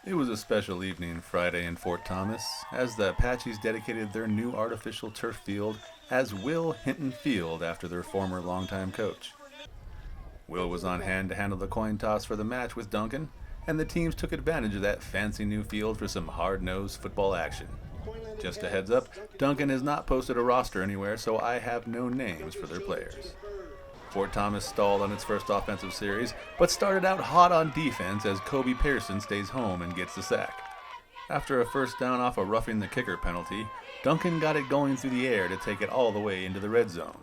It was a special evening Friday in Fort Thomas as the Apaches dedicated their new artificial turf field as Wil Hinton Field after their former longtime coach. Wil was on hand to handle the coin toss for the match with Duncan, and the teams took advantage of that fancy new field for some hard-nosed football action. Just a heads up, Duncan has not posted a roster anywhere, so I have no names for their players. Fort Thomas stalled on its first offensive series, but started out hot on defense as Kobe Pearson stays home and gets the sack. After a first down off a roughing the kicker penalty, Duncan got it going through the air to take it all the way into the red zone.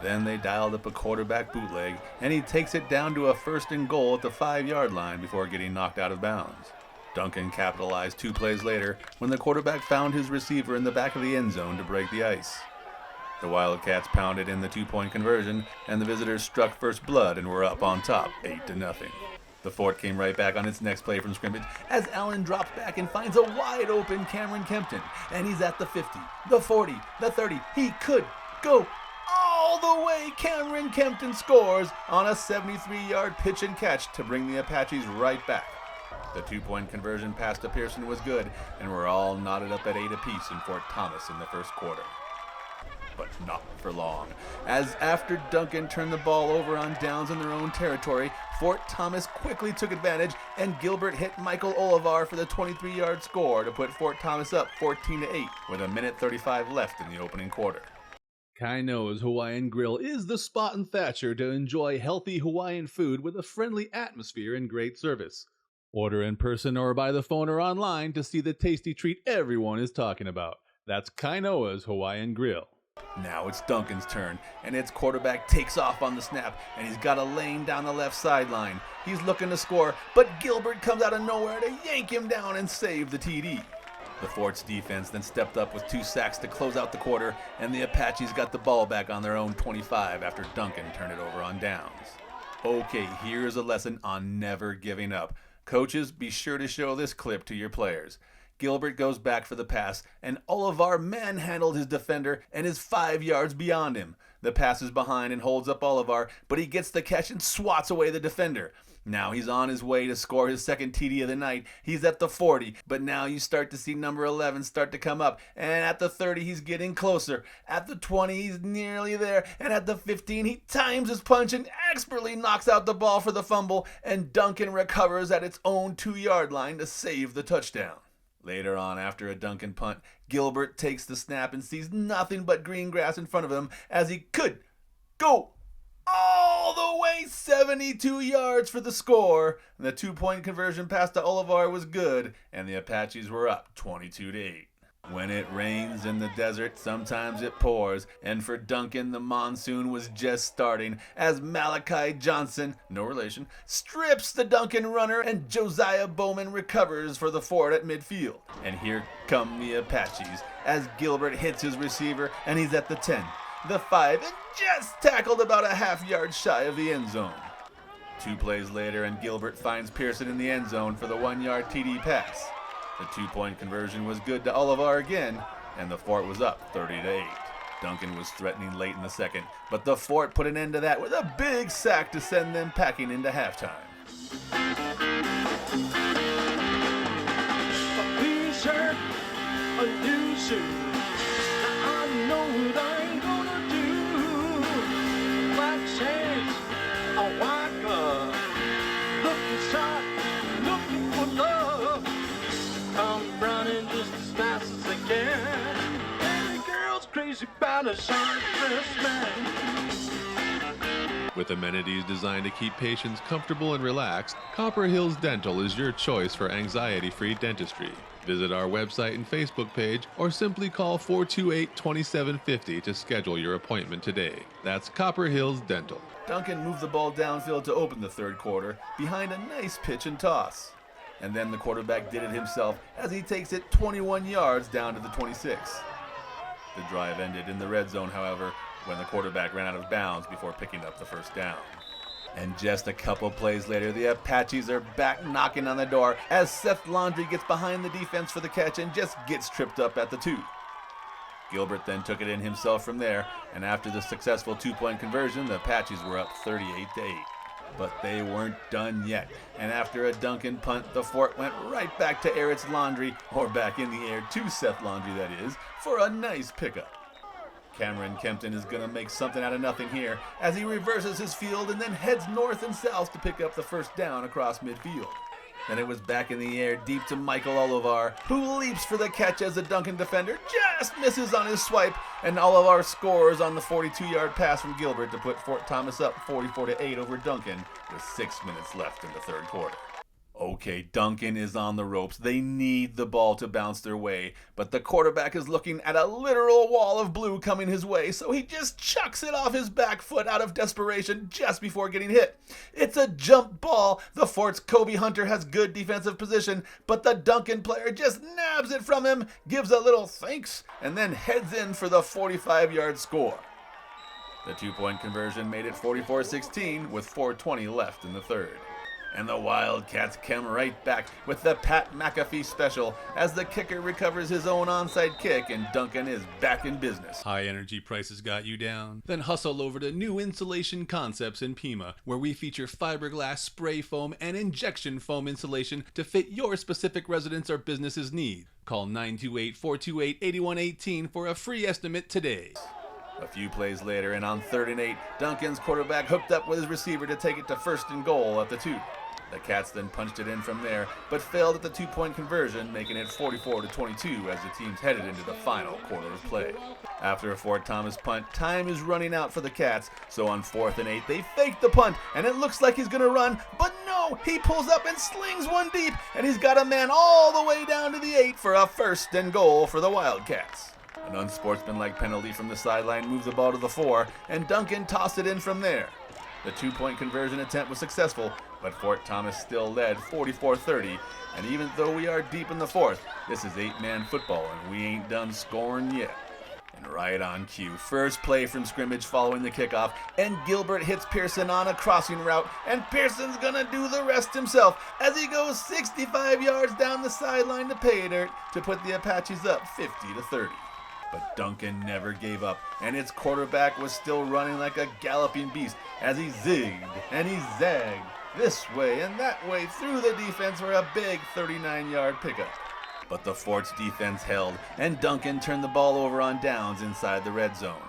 Then they dialed up a quarterback bootleg, and he takes it down to a 1st and goal at the 5-yard line before getting knocked out of bounds. Duncan capitalized 2 plays later when the quarterback found his receiver in the back of the end zone to break the ice. The Wildcats pounded in the 2-point conversion, and the visitors struck first blood and were up on top, 8-0. The Fort came right back on its next play from scrimmage as Allen drops back and finds a wide-open Cameron Kempton, and he's at the 50, the 40, the 30. He could go all the way. Cameron Kempton scores on a 73-yard pitch and catch to bring the Apaches right back. The 2-point conversion pass to Pearson was good, and we're all knotted up at 8 apiece in Fort Thomas in the first quarter. But not for long, as after Duncan turned the ball over on downs in their own territory, Fort Thomas quickly took advantage, and Gilbert hit Michael Olivar for the 23-yard score to put Fort Thomas up 14-8 with a minute 35 left in the opening quarter. Kainoa's Hawaiian Grill is the spot in Thatcher to enjoy healthy Hawaiian food with a friendly atmosphere and great service. Order in person or by the phone or online to see the tasty treat everyone is talking about. That's Kainoa's Hawaiian Grill. Now it's Duncan's turn, and its quarterback takes off on the snap, and he's got a lane down the left sideline. He's looking to score, but Gilbert comes out of nowhere to yank him down and save the TD. The Fort's defense then stepped up with 2 sacks to close out the quarter, and the Apaches got the ball back on their own 25 after Duncan turned it over on downs. Okay, here's a lesson on never giving up. Coaches, be sure to show this clip to your players. Gilbert goes back for the pass, and Olivar manhandled his defender and is 5 yards beyond him. The pass is behind and holds up Olivar, but he gets the catch and swats away the defender. Now he's on his way to score his second TD of the night. He's at the 40, but now you start to see number 11 start to come up. And at the 30, he's getting closer. At the 20, he's nearly there. And at the 15, he times his punch and expertly knocks out the ball for the fumble. And Duncan recovers at its own 2-yard line to save the touchdown. Later on, after a Duncan punt, Gilbert takes the snap and sees nothing but green grass in front of him as he could go all the way 72 yards for the score. And the 2-point conversion pass to Olivar was good, and the Apaches were up 22-8. When it rains in the desert, sometimes it pours, and for Duncan, the monsoon was just starting as Malachi Johnson, no relation, strips the Duncan runner, and Josiah Bowman recovers for the Fort at midfield. And here come the Apaches as Gilbert hits his receiver, and he's at the 10, the 5, and just tackled about a half-yard shy of the end zone. 2 plays later, and Gilbert finds Pearson in the end zone for the 1-yard TD pass. The 2-point conversion was good to Olivar again, and the Fort was up 30-8. Duncan was threatening late in the second, but the Fort put an end to that with a big sack to send them packing into halftime. A t-shirt, a new shoe. Now I know what I ain't gonna do. Black shades, a white glove. Looking sharp, looking for love. Come running just as fast as they can. And the girl's crazy about a sharp-dressed man. With amenities designed to keep patients comfortable and relaxed, Copper Hills Dental is your choice for anxiety-free dentistry. Visit our website and Facebook page or simply call 428-2750 to schedule your appointment today. That's Copper Hills Dental. Duncan moved the ball downfield to open the third quarter behind a nice pitch and toss. And then the quarterback did it himself as he takes it 21 yards down to the 26. The drive ended in the red zone, however, when the quarterback ran out of bounds before picking up the first down. And just a couple plays later, the Apaches are back knocking on the door as Seth Laundrie gets behind the defense for the catch and just gets tripped up at the 2. Gilbert then took it in himself from there, and after the successful 2-point conversion, the Apaches were up 38-8. But they weren't done yet, and after a Duncan punt, the fort went right back to air its laundry, or back in the air to Seth Laundry, that is, for a nice pickup. Cameron Kempton is going to make something out of nothing here as he reverses his field and then heads north and south to pick up the first down across midfield. Then it was back in the air deep to Michael Olivar, who leaps for the catch as the Duncan defender just misses on his swipe, and Olivar scores on the 42-yard pass from Gilbert to put Fort Thomas up 44-8 over Duncan with 6 minutes left in the third quarter. Okay, Duncan is on the ropes. They need the ball to bounce their way, but the quarterback is looking at a literal wall of blue coming his way, so he just chucks it off his back foot out of desperation just before getting hit. It's a jump ball. The Fort's Kobe Hunter has good defensive position, but the Duncan player just nabs it from him, gives a little thanks, and then heads in for the 45-yard score. The two-point conversion made it 44-16 with 4:20 left in the third. And the Wildcats come right back with the Pat McAfee special as the kicker recovers his own onside kick and Duncan is back in business. High energy prices got you down? Then hustle over to New Insulation Concepts in Pima, where we feature fiberglass, spray foam, and injection foam insulation to fit your specific residence or business's need. Call 928-428-8118 for a free estimate today. A few plays later, and on 3rd and 8, Duncan's quarterback hooked up with his receiver to take it to 1st and goal at the 2. The Cats then punched it in from there, but failed at the two-point conversion, making it 44-22 as the teams headed into the final quarter of play. After a Fort Thomas punt, time is running out for the Cats, so on 4th and 8, they fake the punt, and it looks like he's going to run, but no, he pulls up and slings one deep, and he's got a man all the way down to the 8 for a 1st and goal for the Wildcats. An unsportsmanlike penalty from the sideline moves the ball to the 4, and Duncan tossed it in from there. The two-point conversion attempt was successful, but Fort Thomas still led 44-30, and even though we are deep in the 4th, this is 8-man football, and we ain't done scoring yet. And right on cue, first play from scrimmage following the kickoff, and Gilbert hits Pearson on a crossing route, and Pearson's gonna do the rest himself as he goes 65 yards down the sideline to pay dirt to put the Apaches up 50-30. But Duncan never gave up, and its quarterback was still running like a galloping beast as he zigged and he zagged this way and that way through the defense for a big 39-yard pickup. But the Fort's defense held, and Duncan turned the ball over on downs inside the red zone.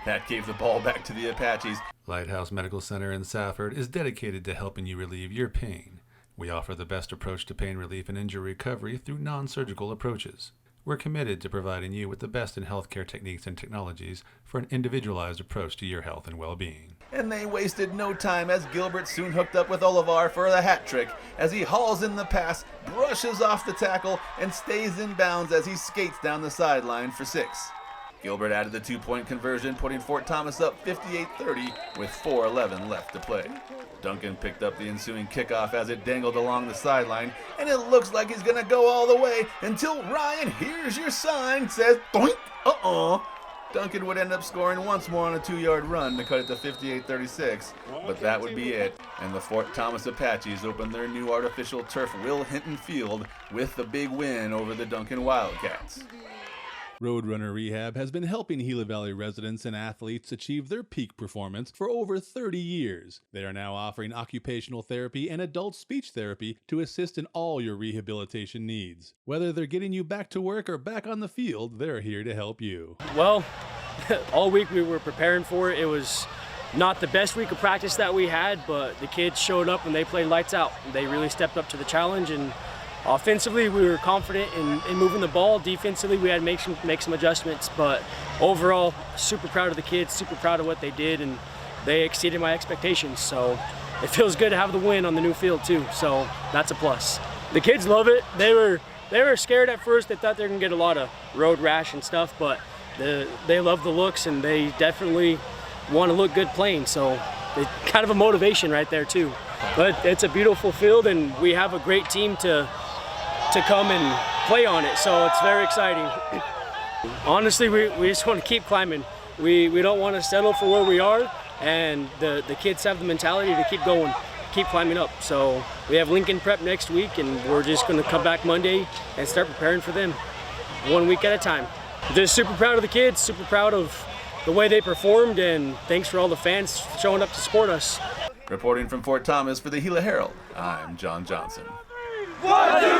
That gave the ball back to the Apaches. Lighthouse Medical Center in Safford is dedicated to helping you relieve your pain. We offer the best approach to pain relief and injury recovery through non-surgical approaches. We're committed to providing you with the best in healthcare techniques and technologies for an individualized approach to your health and well-being. And they wasted no time as Gilbert soon hooked up with Olivar for the hat trick as he hauls in the pass, brushes off the tackle, and stays in bounds as he skates down the sideline for 6. Gilbert added the two-point conversion, putting Fort Thomas up 58-30 with 4:11 left to play. Duncan picked up the ensuing kickoff as it dangled along the sideline, and it looks like he's going to go all the way until Ryan, here's your sign, says, doink, Duncan would end up scoring once more on a 2-yard run to cut it to 58-36, but that would be it, and the Fort Thomas Apaches opened their new artificial turf Wil Hinton Field with the big win over the Duncan Wildcats. Roadrunner Rehab has been helping Gila Valley residents and athletes achieve their peak performance for over 30 years. They are now offering occupational therapy and adult speech therapy to assist in all your rehabilitation needs. Whether they're getting you back to work or back on the field, they're here to help you. Well, all week we were preparing for it. It was not the best week of practice that we had, but the kids showed up and they played lights out. They really stepped up to the challenge, and offensively, we were confident in moving the ball. Defensively, we had to make some adjustments, but overall, super proud of the kids, super proud of what they did, and they exceeded my expectations. So it feels good to have the win on the new field too. So that's a plus. The kids love it. They were scared at first. They thought they were gonna get a lot of road rash and stuff, but they love the looks, and they definitely want to look good playing. So it's kind of a motivation right there too. But it's a beautiful field, and we have a great team to come and play on it, so it's very exciting. Honestly, we just want to keep climbing. We don't want to settle for where we are, and the kids have the mentality to keep going, keep climbing up. So we have Lincoln Prep next week, and we're just going to come back Monday and start preparing for them 1 week at a time. Just super proud of the kids, super proud of the way they performed, and thanks for all the fans showing up to support us. Reporting from Fort Thomas for the Gila Herald, I'm John Johnson. 1, 2,